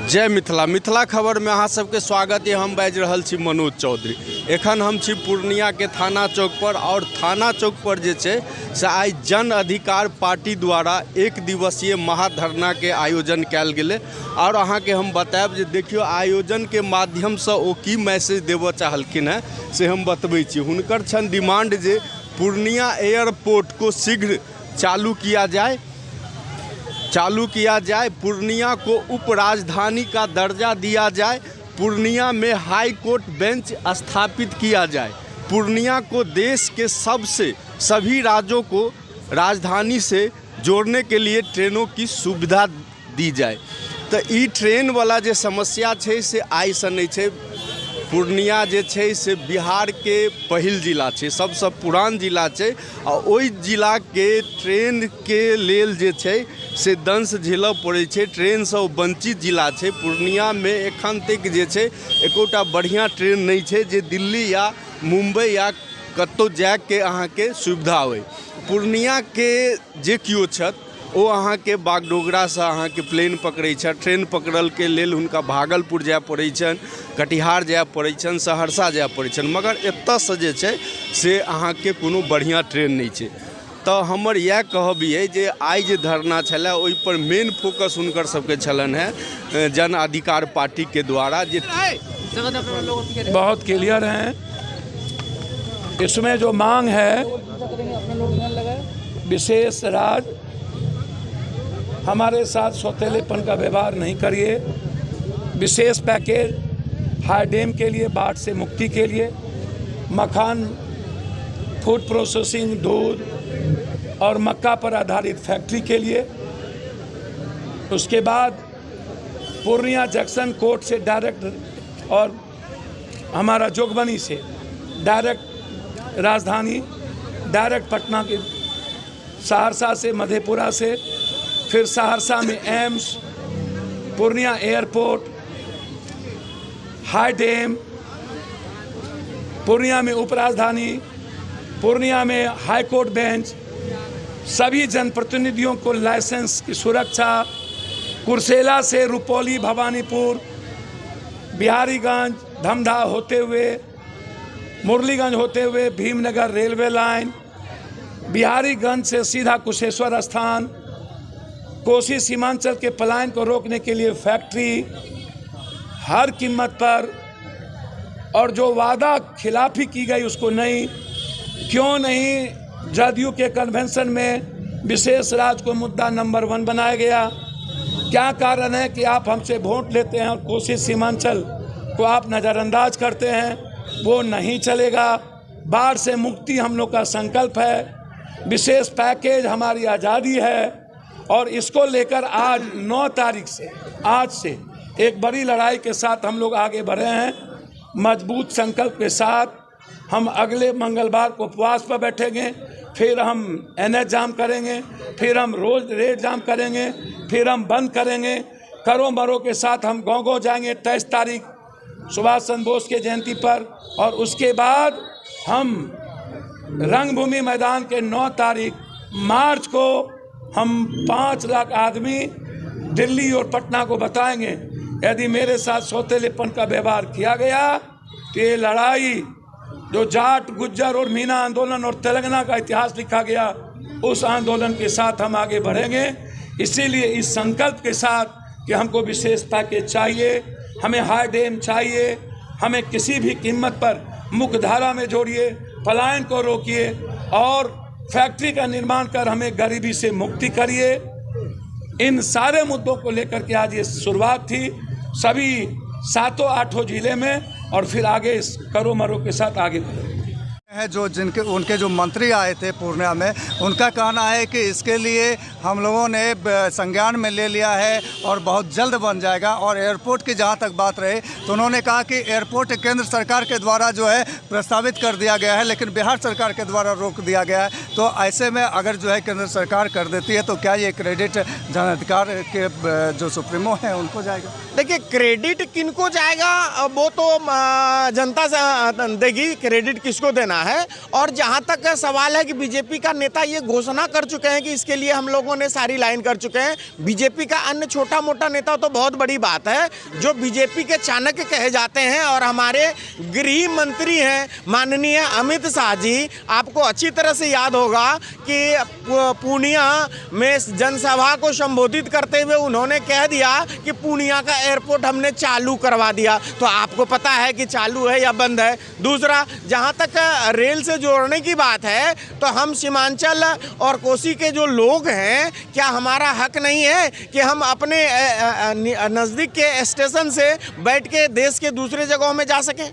जय मिथिला। मिथिला खबर में अहाँ सबके स्वागत है। हम बाजि रहल छी मनोज चौधरी। एखन हम छी पूर्णिया के थाना चौक पर और थाना चौक पर जे छै से आइ जन अधिकार पार्टी द्वारा एक दिवसीय महाधरना के आयोजन कैल गेलै और अहाँ के हम बताएब जे देखियो आयोजन के माध्यम से ओ की मैसेज देबऽ चाहलखिन है से हम बतबै छी। हुनकर छन डिमांड जे पूर्णिया एयरपोर्ट को शीघ्र चालू किया जाए, पूर्णिया को उप राजधानी का दर्जा दिया जाए, पूर्णिया में हाई कोर्ट बेंच स्थापित किया जाए, पूर्णिया को देश के सभी राज्यों को राजधानी से जोड़ने के लिए ट्रेनों की सुविधा दी जाए। तो ई ट्रेन वाला जे समस्या छै से आइ से नहीं छै। पूर्णिया जे छै से बिहार के पहिल जिला छै, सबसे पुरान जिला छै और ओई जिला के ट्रेन के लेल जे छै से दंश झेलऽ पड़ै छै। ट्रेन से वंचित जिला छै। पूर्णिया में एखन तक जे छै एकोटा बढ़िया ट्रेन नहीं छै जे दिल्ली या मुंबई या कतौ जाए के अहाँ के सुविधा होय। पूर्णिया के जे कियो छथि ओ अहाँ के बागडोगरा से अहाँ के प्लेन पकड़ै छै। ट्रेन पकड़ल के लेल हुनका भागलपुर जाए पड़ै छन, कटिहार जाए पड़ै छन, सहरसा जाए पड़ै छन, मगर एतऽ से जे छै से अहाँ के कोनो बढ़िया ट्रेन नहीं छै। तो हमर यह कहब है जे आइ जे धरना छलै ओइ पर मेन फोकस हुनकर सबके छलन है जन अधिकार पार्टी के द्वारा जे बहुत क्लियर हैं। इसमें जो मांग है विशेष राज हमारे साथ सौतेलेपन का व्यवहार नहीं करिए, विशेष पैकेज हाई डैम के लिए बाढ़ से मुक्ति के लिए, मखान, फूड प्रोसेसिंग, दूध और मक्का पर आधारित फैक्ट्री के लिए। उसके बाद पूर्णिया जंक्शन कोर्ट से डायरेक्ट और हमारा जोगबनी से डायरेक्ट राजधानी, डायरेक्ट पटना के, सहरसा से मधेपुरा से, फिर सहरसा में AIIMS, Purnia airport, high dam, Purnia में उपराजधानी, पूर्णिया में हाई कोर्ट बेंच, सभी जनप्रतिनिधियों को लाइसेंस की सुरक्षा, कुर्सेला से रुपौली, भवानीपुर, बिहारीगंज, धमधा होते हुए, मुरलीगंज होते हुए भीमनगर रेलवे लाइन, बिहारीगंज से सीधा कुशेश्वर स्थान, कोसी सीमांचल के पलायन को रोकने के लिए फैक्ट्री हर कीमत पर, और जो वादा खिलाफी की गई उसको नहीं। क्यों नहीं जदयू के कन्वेंशन में विशेष राज को मुद्दा नंबर 1 बनाया गया? क्या कारण है कि आप हमसे वोट लेते हैं और कोसी सीमांचल को आप नज़रअंदाज करते हैं? वो नहीं चलेगा। बाढ़ से मुक्ति हम लोग का संकल्प है। विशेष पैकेज हमारी आज़ादी है और इसको लेकर आज 9 तारीख से, आज से एक बड़ी लड़ाई के साथ हम लोग आगे बढ़े हैं। मजबूत संकल्प के साथ हम अगले मंगलवार को उपवास पर बैठेंगे, फिर हम NH जाम करेंगे, फिर हम रोज रेड जाम करेंगे, फिर हम बंद करेंगे। करो मरो के साथ हम गाँव जाएंगे 23 तारीख सुभाष चंद्र बोस के जयंती पर, और उसके बाद हम रंगभूमि मैदान के 9 तारीख मार्च को हम 5 लाख आदमी दिल्ली और पटना को बताएंगे यदि मेरे साथ सौतेलेपन का व्यवहार किया गया तो ये लड़ाई जो जाट, गुज्जर और मीना आंदोलन और तेलंगाना का इतिहास लिखा गया, उस आंदोलन के साथ हम आगे बढ़ेंगे। इसीलिए इस संकल्प के साथ कि हमको विशेष पैकेज चाहिए, हमें हाई डैम चाहिए, हमें किसी भी कीमत पर मुख्यधारा में जोड़िए, पलायन को रोकिए और फैक्ट्री का निर्माण कर हमें गरीबी से मुक्ति करिए। इन सारे मुद्दों को लेकर के आज ये शुरुआत थी सभी 7-8 जिले में, और फिर आगे इस करो मरो के साथ आगे बढ़े है। जो उनके जो मंत्री आए थे पूर्णिया में, उनका कहना है कि इसके लिए हम लोगों ने संज्ञान में ले लिया है और बहुत जल्द बन जाएगा। और एयरपोर्ट की जहां तक बात रही तो उन्होंने कहा कि एयरपोर्ट केंद्र सरकार के द्वारा जो है प्रस्तावित कर दिया गया है, लेकिन बिहार सरकार के द्वारा रोक दिया गया है। तो ऐसे में अगर जो है केंद्र सरकार कर देती है तो क्या ये क्रेडिट जन अधिकार के जो सुप्रीमो हैं उनको जाएगा? देखिए, क्रेडिट किनको जाएगा वो तो जनता से देगी क्रेडिट किसको देना है। और जहां तक सवाल है कि बीजेपी का नेता ये घोषणा कर चुके हैं कि इसके लिए हम लोगों ने सारी लाइन कर चुके हैं। बीजेपी का अन्य छोटा मोटा नेता तो बहुत बड़ी बात है, जो बीजेपी के चाणक्य कहे जाते हैं। और हमारे गृह मंत्री हैं माननीय अमित शाह जी, आपको अच्छी तरह से याद होगा कि पूर्णिया में जनसभा को संबोधित करते हुए उन्होंने कह दिया कि पूर्णिया का एयरपोर्ट हमने चालू करवा दिया। तो आपको पता है कि चालू है या बंद है। दूसरा, जहां तक रेल से जोड़ने की बात है तो हम सीमांचल और कोसी के जो लोग हैं, क्या हमारा हक नहीं है कि हम अपने नज़दीक के स्टेशन से बैठ के देश के दूसरे जगहों में जा सकें?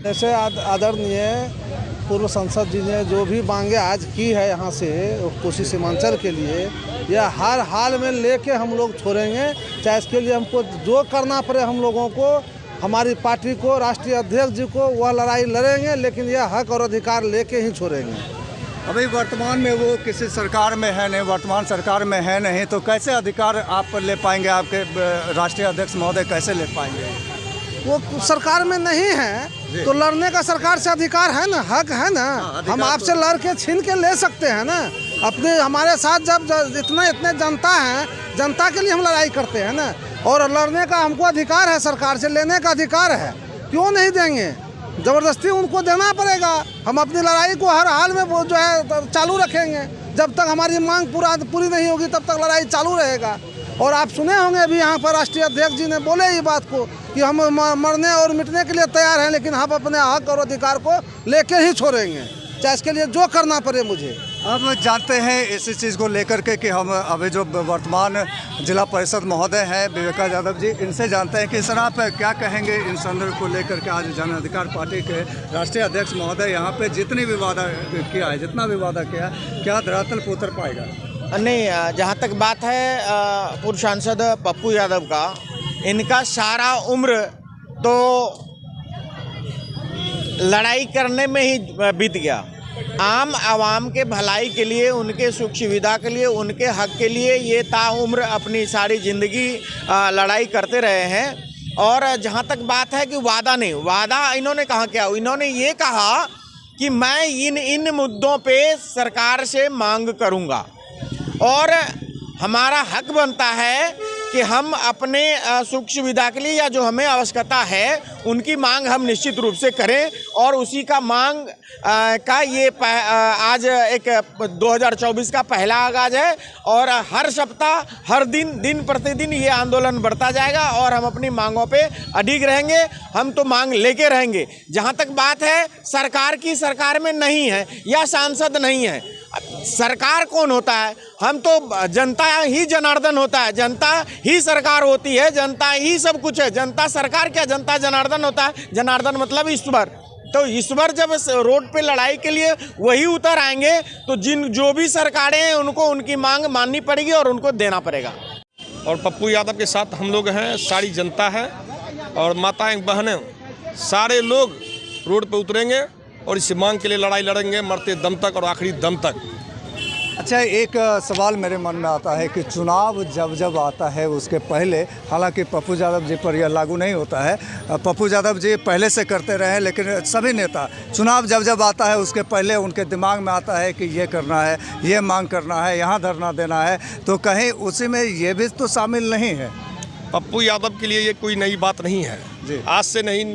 जैसे आदरणीय पूर्व सांसद जी ने जो भी मांगे आज की है यहाँ से कोसी सीमांचल के लिए, यह हर हाल में लेके हम लोग छोड़ेंगे। चाहे इसके लिए हमको जो करना पड़े, हम लोगों को, हमारी पार्टी को, राष्ट्रीय अध्यक्ष जी को वह लड़ाई लड़ेंगे, लेकिन यह हक और अधिकार लेके ही छोड़ेंगे। अभी वर्तमान में वो किसी सरकार में है नहीं, वर्तमान सरकार में है नहीं, तो कैसे अधिकार आप ले पाएंगे? आपके राष्ट्रीय अध्यक्ष महोदय कैसे ले पाएंगे? वो सरकार में नहीं है तो लड़ने का सरकार से अधिकार है ना, हक है ना। हम आपसे लड़ के छीन के ले सकते हैं ना। अपने हमारे साथ जब इतने जनता है, जनता के लिए हम लड़ाई करते हैं ना, और लड़ने का हमको अधिकार है, सरकार से लेने का अधिकार है। क्यों नहीं देंगे? ज़बरदस्ती उनको देना पड़ेगा। हम अपनी लड़ाई को हर हाल में वो जो है चालू रखेंगे। जब तक हमारी मांग पूरी नहीं होगी तब तक लड़ाई चालू रहेगा। और आप सुने होंगे अभी यहाँ पर राष्ट्रीय अध्यक्ष जी ने बोले ये बात को कि हम मरने और मिटने के लिए तैयार हैं, लेकिन हम अपने हक और अधिकार को लेके ही छोड़ेंगे, चाहे इसके लिए जो करना पड़े मुझे। अब जानते हैं इसी चीज़ को लेकर के कि हम अभी जो वर्तमान जिला परिषद महोदय हैं विवेका यादव जी, इनसे जानते हैं कि सर आप क्या कहेंगे इन संदर्भ को लेकर के। आज जन अधिकार पार्टी के राष्ट्रीय अध्यक्ष महोदय यहाँ पे जितनी भी वादा किया है, जितना भी वादा किया, क्या धरातल पर उतर पाएगा? नहीं, जहाँ तक बात है पूर्व सांसद पप्पू यादव का, इनका सारा उम्र तो लड़ाई करने में ही बीत गया। आम आवाम के भलाई के लिए, उनके सुख सुविधा के लिए, उनके हक के लिए ये ताउम्र अपनी सारी ज़िंदगी लड़ाई करते रहे हैं। और जहाँ तक बात है कि वादा नहीं, वादा इन्होंने कहा क्या? इन्होंने ये कहा कि मैं इन मुद्दों पे सरकार से मांग करूँगा और हमारा हक बनता है कि हम अपने सुख सुविधा के लिए या जो हमें आवश्यकता है उनकी मांग हम निश्चित रूप से करें। और उसी का मांग का ये आज एक 2024 का पहला आगाज़ है और हर सप्ताह, हर दिन प्रतिदिन ये आंदोलन बढ़ता जाएगा और हम अपनी मांगों पे अडिग रहेंगे। हम तो मांग लेके रहेंगे। जहाँ तक बात है सरकार की, सरकार में नहीं है या सांसद नहीं है, सरकार कौन होता है? हम तो जनता ही जनार्दन होता है, जनता ही सरकार होती है, जनता ही सब कुछ है। जनता सरकार क्या, जनता जनार्दन होता है। जनार्दन मतलब ईश्वर। तो ईश्वर जब रोड पे लड़ाई के लिए वही उतर आएंगे तो जो भी सरकारें हैं उनको उनकी मांग माननी पड़ेगी और उनको देना पड़ेगा। और पप्पू यादव के साथ हम लोग हैं, सारी जनता है और माताएं बहनें, सारे लोग रोड पे उतरेंगे और इस मांग के लिए लड़ाई लड़ेंगे मरते दम तक और आखिरी दम तक। अच्छा, एक सवाल मेरे मन में आता है कि चुनाव जब आता है उसके पहले, हालांकि पप्पू यादव जी पर यह लागू नहीं होता है, पप्पू यादव जी पहले से करते रहे, लेकिन सभी नेता चुनाव जब आता है उसके पहले उनके दिमाग में आता है कि ये करना है, ये मांग करना है, यहाँ धरना देना है, तो कहीं उसी में ये भी तो शामिल नहीं है? पप्पू यादव के लिए ये कोई नई बात नहीं है जी। आज से नहीं,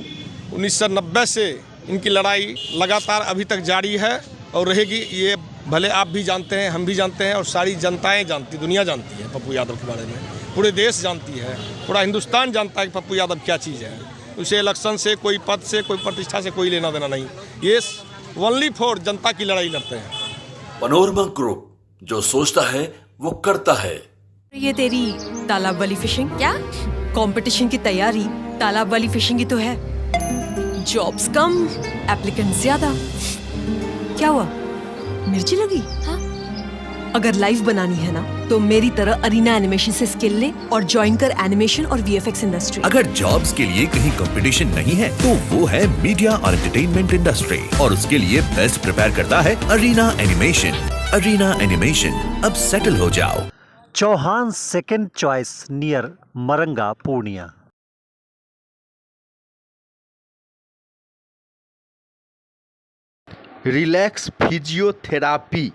1990 से इनकी लड़ाई लगातार अभी तक जारी है और रहेगी। ये भले आप भी जानते हैं, हम भी जानते हैं और सारी जनताएं जानती, दुनिया जानती है पप्पू यादव के बारे में, पूरे देश जानती है, पूरा हिंदुस्तान जानता है कि पप्पू यादव क्या चीज़ है। उसे इलेक्शन से, कोई पद से, कोई प्रतिष्ठा से कोई लेना देना नहीं। ये ओनली फॉर जनता की लड़ाई लड़ते हैं। मनोरमा ग्रुप, जो सोचता है वो करता है। ये तेरी तालाब वाली फिशिंग क्या? कंपटीशन की तैयारी तालाब वाली फिशिंग ही तो है। जॉब्स कम, एप्लीकेंट ज्यादा। क्या हुआ, मिर्ची लगी? हाँ? अगर लाइव बनानी है ना तो मेरी तरह अरीना एनिमेशन से स्किल ले और ज्वाइन कर एनिमेशन और वीएफएक्स इंडस्ट्री। अगर जॉब्स के लिए कहीं कंपटीशन नहीं है तो वो है मीडिया और एंटरटेनमेंट इंडस्ट्री, और उसके लिए बेस्ट प्रिपेयर करता है अरीना एनिमेशन। अरीना एनिमेशन, अब सेटल हो जाओ। Chauhan second choice near Maranga Purnia. Relax physiotherapy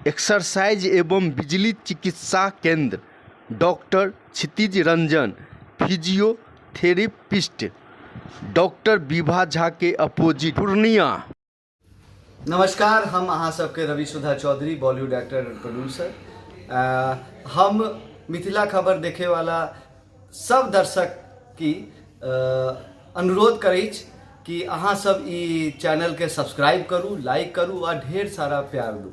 exercise एवं बिजली चिकित्सा केंद्र, doctor Kshitij Ranjan physiotherapist, doctor Vibha Jha के अपोजिट, पूर्णिया। नमस्कार, हम अहाँ सबके Ravi Sudha Chaudhary, Bollywood actor and producer. हम मिथिला खबर देखे वाला सब दर्शक की अनुरोध करैछ कि अहाँ सब ई चैनल के सब्सक्राइब करू, लाइक करू और ढेर सारा प्यार दू।